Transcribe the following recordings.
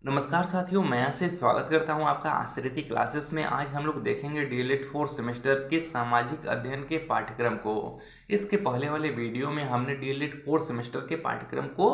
नमस्कार साथियों, मैं यहाँ से स्वागत करता हूँ आपका आश्रिति क्लासेस में। आज हम लोग देखेंगे डीएलएड 4 सेमेस्टर के सामाजिक अध्ययन के पाठ्यक्रम को। इसके पहले वाले वीडियो में हमने डीएलएड 4 सेमेस्टर के पाठ्यक्रम को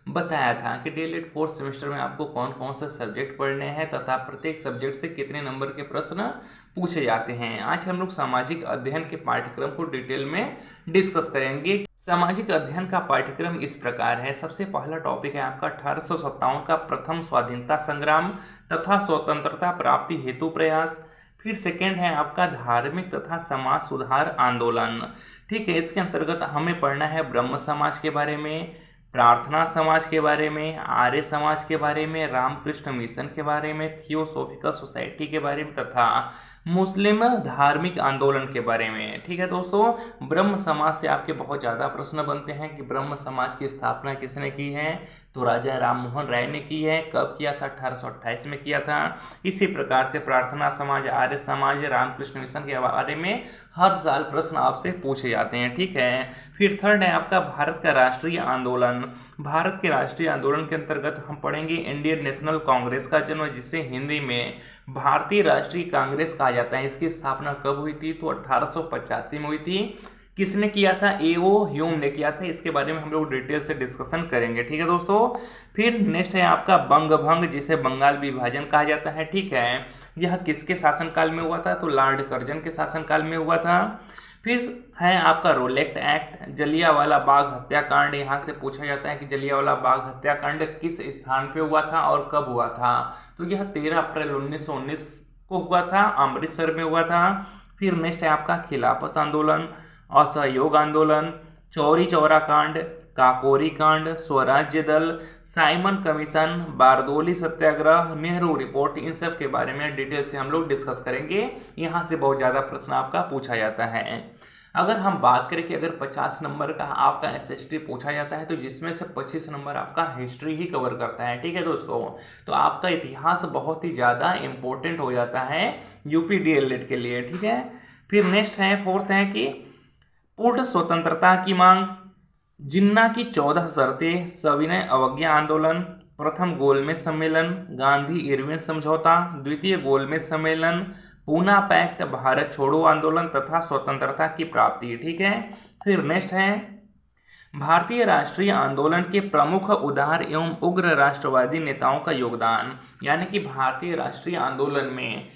बताया था कि डीएलएड 4 सेमेस्टर में आपको कौन कौन से सब्जेक्ट पढ़ने हैं तथा प्रत्येक सब्जेक्ट से कितने नंबर के प्रश्न पूछे जाते हैं। आज हम लोग सामाजिक अध्ययन के पाठ्यक्रम को डिटेल में डिस्कस करेंगे। सामाजिक अध्ययन का पाठ्यक्रम इस प्रकार है। सबसे पहला टॉपिक है आपका 1857 का प्रथम स्वाधीनता संग्राम तथा स्वतंत्रता प्राप्ति हेतु प्रयास। फिर सेकेंड है आपका धार्मिक तथा समाज सुधार आंदोलन। ठीक है, इसके अंतर्गत हमें पढ़ना है ब्रह्म समाज के बारे में, प्रार्थना समाज के बारे में, आर्य समाज के बारे में, रामकृष्ण मिशन के बारे में, थियोसॉफिकल सोसाइटी के बारे में तथा मुस्लिम धार्मिक आंदोलन के बारे में। ठीक है दोस्तों, ब्रह्म समाज से आपके बहुत ज़्यादा प्रश्न बनते हैं कि ब्रह्म समाज की स्थापना किसने की है, तो राजा राममोहन राय ने की है। कब किया था? 1828 में किया था। इसी प्रकार से प्रार्थना समाज, आर्य समाज, रामकृष्ण मिशन के बारे में हर साल प्रश्न आपसे पूछे जाते हैं। ठीक है, फिर थर्ड है आपका भारत का राष्ट्रीय आंदोलन। भारत के राष्ट्रीय आंदोलन के अंतर्गत हम पढ़ेंगे इंडियन नेशनल कांग्रेस का जन्म, जिसे हिंदी में भारतीय राष्ट्रीय कांग्रेस कहा जाता है। इसकी स्थापना कब हुई थी? तो 1885 में हुई थी। किसने किया था? ए.ओ. ह्यूम ने किया था। इसके बारे में हम लोग डिटेल से डिस्कशन करेंगे। ठीक है दोस्तों, फिर नेक्स्ट है आपका बंग भंग, जिसे बंगाल विभाजन कहा जाता है। ठीक है, यह किसके शासनकाल में हुआ था? तो लॉर्ड कर्जन के शासनकाल में हुआ था। फिर है आपका रोलेक्ट एक्ट, जलियांवाला बाग हत्याकांड। यहाँ से पूछा जाता है कि जलियांवाला बाग हत्याकांड किस स्थान पे हुआ था और कब हुआ था? तो यह 13 अप्रैल 1919 को हुआ था, अमृतसर में हुआ था। फिर नेक्स्ट है आपका खिलाफत आंदोलन, असहयोग आंदोलन, चौरी चौरा कांड, काकोरी कांड, स्वराज्य दल, Simon commission, Bardoli Satyagraha, Nehru report. इन सब के बारे में डिटेल से हम लोग डिस्कस करेंगे। यहाँ से बहुत ज़्यादा प्रश्न आपका पूछा जाता है। अगर हम बात करें कि अगर 50 नंबर का आपका एसएसटी पूछा जाता है तो जिसमें से 25 नंबर आपका हिस्ट्री ही कवर करता है। ठीक है दोस्तों, तो आपका इतिहास बहुत ही ज़्यादा इंपॉर्टेंट हो जाता है यूपी डीएलएड के लिए। ठीक है, फिर नेक्स्ट है फोर्थ है कि पूर्ण स्वतंत्रता की मांग, जिन्ना की 14 शर्तें, सविनय अवज्ञा आंदोलन, प्रथम गोलमेज सम्मेलन, गांधी इरविन समझौता, द्वितीय गोलमेज सम्मेलन, पूना पैक्ट, भारत छोड़ो आंदोलन तथा स्वतंत्रता की प्राप्ति। ठीक है, फिर नेक्स्ट है भारतीय राष्ट्रीय आंदोलन के प्रमुख उदार एवं उग्र राष्ट्रवादी नेताओं का योगदान। यानी कि भारतीय राष्ट्रीय आंदोलन में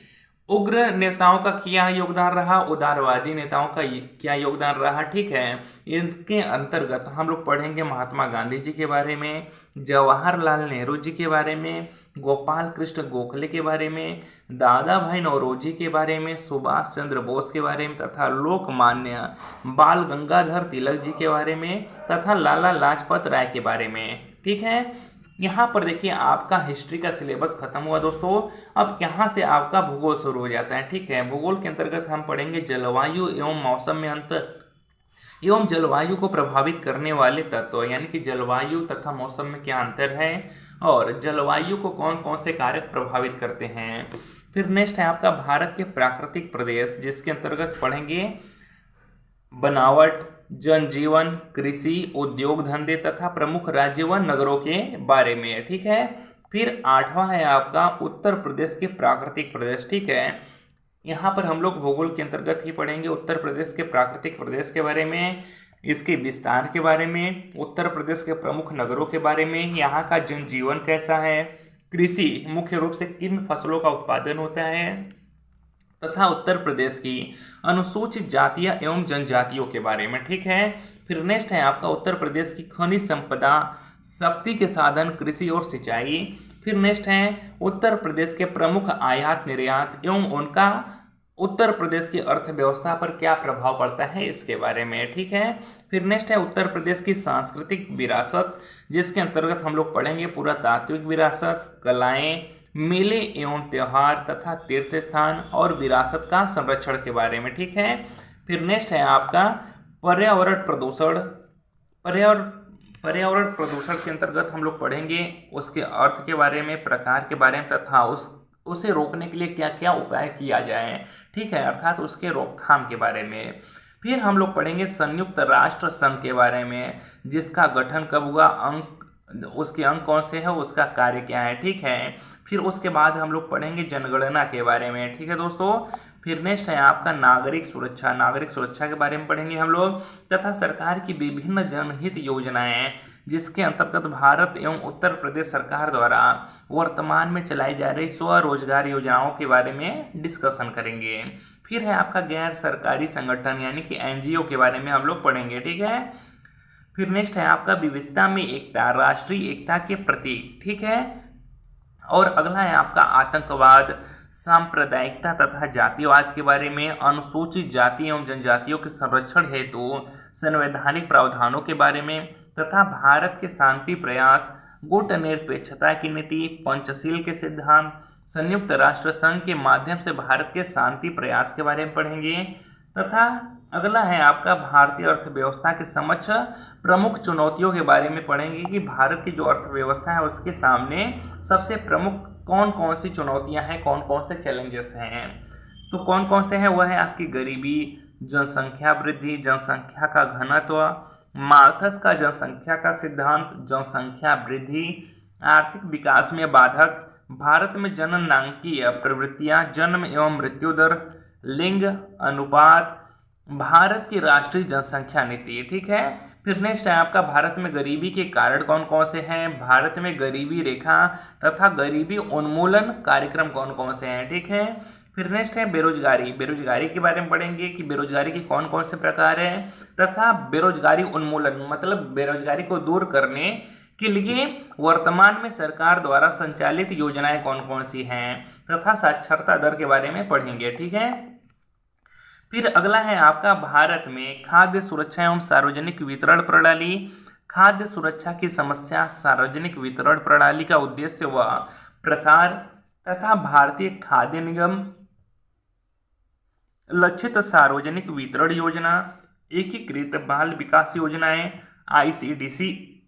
उग्र नेताओं का क्या योगदान रहा, उदारवादी नेताओं का क्या योगदान रहा। ठीक है, इनके अंतर्गत हम लोग पढ़ेंगे महात्मा गांधी जी के बारे में, जवाहरलाल नेहरू जी के बारे में, गोपाल कृष्ण गोखले के बारे में, दादा भाई नौरोजी के बारे में, सुभाष चंद्र बोस के बारे में तथा लोकमान्य बाल गंगाधर तिलक जी के बारे में तथा लाला लाजपत राय के बारे में। ठीक है, यहाँ पर देखिए आपका हिस्ट्री का सिलेबस खत्म हुआ दोस्तों। अब यहाँ से आपका भूगोल शुरू हो जाता है। ठीक है, भूगोल के अंतर्गत हम पढ़ेंगे जलवायु एवं मौसम में अंतर एवं जलवायु को प्रभावित करने वाले तत्व। यानी कि जलवायु तथा मौसम में क्या अंतर है और जलवायु को कौन कौन से कारक प्रभावित करते हैं। फिर नेक्स्ट है आपका भारत के प्राकृतिक प्रदेश, जिसके अंतर्गत पढ़ेंगे बनावट, जनजीवन, कृषि, उद्योग धंधे तथा प्रमुख राज्य व नगरों के बारे में। ठीक है, फिर आठवां है आपका उत्तर प्रदेश के प्राकृतिक प्रदेश। ठीक है, यहाँ पर हम लोग भूगोल के अंतर्गत ही पढ़ेंगे उत्तर प्रदेश के प्राकृतिक प्रदेश के बारे में, इसके विस्तार के बारे में, उत्तर प्रदेश के प्रमुख नगरों के बारे में, यहाँ का जनजीवन कैसा है, कृषि मुख्य रूप से किन फसलों का उत्पादन होता है तथा उत्तर प्रदेश की अनुसूचित जातियां एवं जनजातियों के बारे में। ठीक है, फिर नेक्स्ट है आपका उत्तर प्रदेश की खनिज संपदा, शक्ति के साधन, कृषि और सिंचाई। फिर नेक्स्ट है उत्तर प्रदेश के प्रमुख आयात निर्यात एवं उनका उत्तर प्रदेश की अर्थव्यवस्था पर क्या प्रभाव पड़ता है, इसके बारे में। ठीक है, फिर नेक्स्ट है उत्तर प्रदेश की सांस्कृतिक विरासत, जिसके अंतर्गत हम लोग पढ़ेंगे पुरातात्विक विरासत, कलाएं, मेले एवं त्योहार तथा तीर्थ स्थान और विरासत का संरक्षण के बारे में। ठीक है, फिर नेक्स्ट है आपका पर्यावरण प्रदूषण। पर्यावरण प्रदूषण के अंतर्गत हम लोग पढ़ेंगे उसके अर्थ के बारे में, प्रकार के बारे में तथा उसे रोकने के लिए क्या क्या उपाय किया जाए। ठीक है, अर्थात उसके रोकथाम के बारे में। फिर हम लोग पढ़ेंगे संयुक्त राष्ट्र संघ के बारे में, जिसका गठन कब हुआ, अंक उसके अंग कौन से है, उसका कार्य क्या है, ठीक है। फिर उसके बाद हम लोग पढ़ेंगे जनगणना के बारे में, ठीक है दोस्तों। फिर नेक्स्ट है आपका नागरिक सुरक्षा, नागरिक सुरक्षा के बारे में पढ़ेंगे हम लोग, तथा सरकार की विभिन्न जनहित योजनाएं जिसके अंतर्गत भारत एवं उत्तर प्रदेश सरकार द्वारा वर्तमान में चलाई जा रही स्वरोजगार योजनाओं के बारे में डिस्कशन करेंगे। फिर है आपका गैर सरकारी संगठन यानी कि एनजीओ के बारे में हम लोग पढ़ेंगे, ठीक है। फिर नेक्स्ट है आपका विविधता में एकता, राष्ट्रीय एकता के प्रतीक, ठीक है। और अगला है आपका आतंकवाद, सांप्रदायिकता तथा जातिवाद के बारे में, अनुसूचित जाति एवं जनजातियों के संरक्षण हेतु संवैधानिक प्रावधानों के बारे में, तथा भारत के शांति प्रयास, गुटनिरपेक्षता की नीति, पंचशील के सिद्धांत, संयुक्त राष्ट्र संघ के माध्यम से भारत के शांति प्रयास के बारे में पढ़ेंगे। तथा अगला है आपका भारतीय अर्थव्यवस्था के समक्ष प्रमुख चुनौतियों के बारे में पढ़ेंगे कि भारत की जो अर्थव्यवस्था है उसके सामने सबसे प्रमुख कौन कौन सी चुनौतियां हैं, कौन कौन से चैलेंजेस हैं। तो कौन कौन से हैं, वह है आपकी गरीबी, जनसंख्या वृद्धि, जनसंख्या का घनत्व, माल्थस का जनसंख्या का सिद्धांत, जनसंख्या वृद्धि, आर्थिक विकास में बाधक, भारत में जननांकीय प्रवृत्तियां, जन्म एवं मृत्यु दर, लिंग अनुपात, भारत की राष्ट्रीय जनसंख्या नीति, ठीक है। फिर नेक्स्ट है आपका भारत में गरीबी के कारण कौन कौन से हैं, भारत में गरीबी रेखा तथा गरीबी उन्मूलन कार्यक्रम कौन कौन से हैं, ठीक है। फिर नेक्स्ट है बेरोजगारी, बेरोजगारी के बारे में पढ़ेंगे कि बेरोजगारी के कौन कौन से प्रकार हैं, तथा बेरोजगारी उन्मूलन मतलब बेरोजगारी को दूर करने के लिए वर्तमान में सरकार द्वारा संचालित योजनाएं कौन कौन सी हैं, तथा साक्षरता दर के बारे में पढ़ेंगे, ठीक है। फिर अगला है आपका भारत में खाद्य सुरक्षा एवं सार्वजनिक वितरण प्रणाली, खाद्य सुरक्षा की समस्या, सार्वजनिक वितरण प्रणाली का उद्देश्य व प्रसार, तथा भारतीय खाद्य निगम, लक्षित सार्वजनिक वितरण योजना, एकीकृत बाल विकास योजनाएं,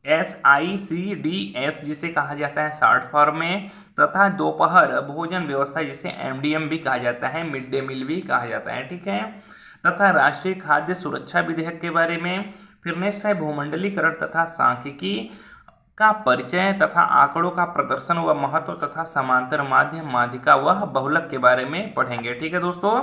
ICDS जिसे कहा जाता है शॉर्ट फॉर्म में, तथा दोपहर भोजन व्यवस्था जिसे MDM भी कहा जाता है, मिड डे मील भी कहा जाता है, ठीक है। तथा राष्ट्रीय खाद्य सुरक्षा विधेयक के बारे में। फिर नेक्स्ट है भूमंडलीकरण तथा सांख्यिकी का परिचय तथा आंकड़ों का प्रदर्शन व महत्व, तथा समांतर माध्यम माध्यिका व बहुलक के बारे में पढ़ेंगे, ठीक है दोस्तों।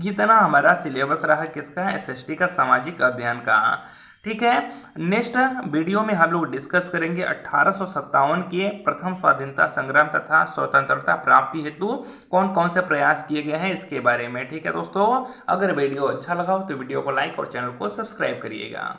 इतना हमारा सिलेबस रहा किसका, SST का सामाजिक अध्ययन का, ठीक है। नेक्स्ट वीडियो में हम लोग डिस्कस करेंगे 1857 के प्रथम स्वाधीनता संग्राम तथा स्वतंत्रता प्राप्ति हेतु कौन कौन से प्रयास किए गए हैं इसके बारे में, ठीक है दोस्तों। अगर वीडियो अच्छा लगा हो तो वीडियो को लाइक और चैनल को सब्सक्राइब करिएगा।